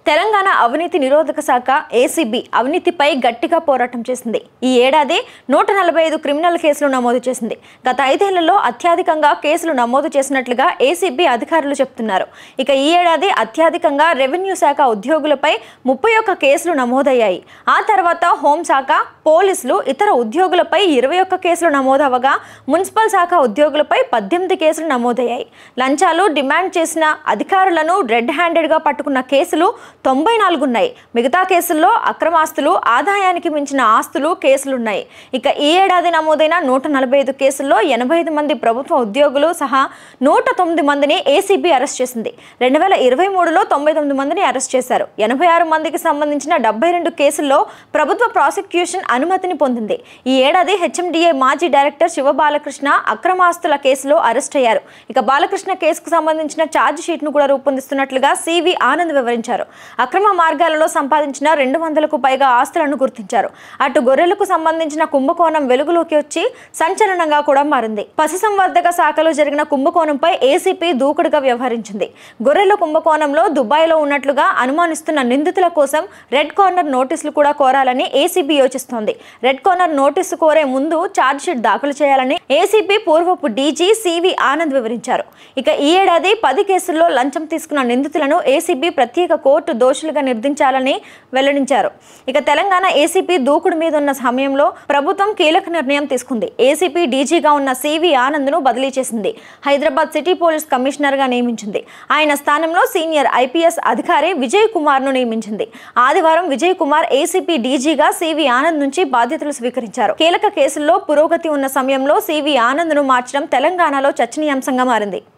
తెలంగాణ అవినీతి నిరోధక శాఖ ఏసీబీ అవినీతిపై గట్టిగా పోరాటం చేసింది. ఈ ఏడాది 145 క్రిమినల్ కేసులు నమోదు చేసింది. గత 5 ఏళ్లలో అత్యధికంగా కేసులు నమోదు చేసినట్లుగా ఏసీబీ అధికారులు చెబుతున్నారు. ఇక ఈ ఏడాది అత్యధికంగా రెవెన్యూ శాఖ ఉద్యోగులపై 31 కేసులు నమోదయ్యాయి. ఆ తర్వాత హోంశాఖ, పోలీసులు, ఇతర ఉద్యోగులపై 21 కేసులు నమోదవగా మున్సిపల్ శాఖ ఉద్యోగులపై 18 కేసులు నమోదయ్యాయి. లంచాలు డిమాండ్ చేసిన అధికారులను రెడ్ హ్యాండెడ్గా పట్టుకున్న కేసులు 94 ఉన్నాయి. మిగతా కేసుల్లో అక్రమాస్తులు, ఆదాయానికి మించిన ఆస్తులు కేసులున్నాయి. ఇక ఈ ఏడాది నమోదైన 145 కేసుల్లో 85 మంది ప్రభుత్వ ఉద్యోగులు సహా 109 మందిని ఏసీబీ అరెస్ట్ చేసింది. 2023లో 99 మందిని అరెస్ట్ చేశారు. 86 మందికి సంబంధించిన 72 కేసుల్లో ప్రభుత్వ ప్రాసిక్యూషన్ అనుమతిని పొందింది. ఈ ఏడాది హెచ్ఎండిఏ మాజీ డైరెక్టర్ శివబాలకృష్ణ అక్రమాస్తుల కేసులో అరెస్ట్ అయ్యారు. ఇక బాలకృష్ణ కేసుకు సంబంధించిన ఛార్జ్ షీట్ను కూడా రూపొందిస్తున్నట్లుగా సివి ఆనంద్ వివరించారు. అక్రమ మార్గాలలో సంపాదించిన 200కు పైగా ఆస్తులను గుర్తించారు. అటు గొర్రెలకు సంబంధించిన కుంభకోణం వెలుగులోకి వచ్చి సంచలనంగా కూడా మారింది. పశుసంవర్ధక శాఖలో జరిగిన కుంభకోణంపై ఏసీపీ దూకుడుగా వ్యవహరించింది. గొర్రెల కుంభకోణంలో దుబాయ్లో ఉన్నట్లుగా అనుమానిస్తున్న నిందితుల కోసం రెడ్ కార్నర్ నోటీసులు కూడా కోరాలని ఏసీబీ యోచిస్తోంది. రెడ్ కార్నర్ నోటీసు కోరే ముందు ఛార్జ్ షీట్ దాఖలు చేయాలని ఏసీపీ పూర్వపు డీజీ సివి ఆనంద్ వివరించారు. ఇక ఈ ఏడాది 10 కేసుల్లో లంచం తీసుకున్న నిందితులను ఏసీబీ ప్రత్యేక కోర్టు దోషులుగా నిర్ధారించాలని వెల్లడించారు. ఇక తెలంగాణ ఏసీపీ దూకుడు మీద ఉన్న సమయంలో ప్రభుత్వం కీలక నిర్ణయం తీసుకుంది. ఏసీపీ డీజీగా ఉన్న సివి ఆనంద్ను బదిలీ చేసింది. హైదరాబాద్ సిటీ పోలీస్ కమిషనర్గా నియమించింది. ఆయన స్థానంలో సీనియర్ ఐపీఎస్ అధికారి విజయ్ కుమార్ను నియమించింది. ఆదివారం విజయ్ కుమార్ ఏసీపీ డీజీగా సివి ఆనంద్ నుంచి బాధ్యతలు స్వీకరించారు. కీలక కేసుల్లో పురోగతి ఉన్న సమయంలో సివి ఆనంద్ను మార్చడం తెలంగాణలో చర్చనీయాంశంగా మారింది.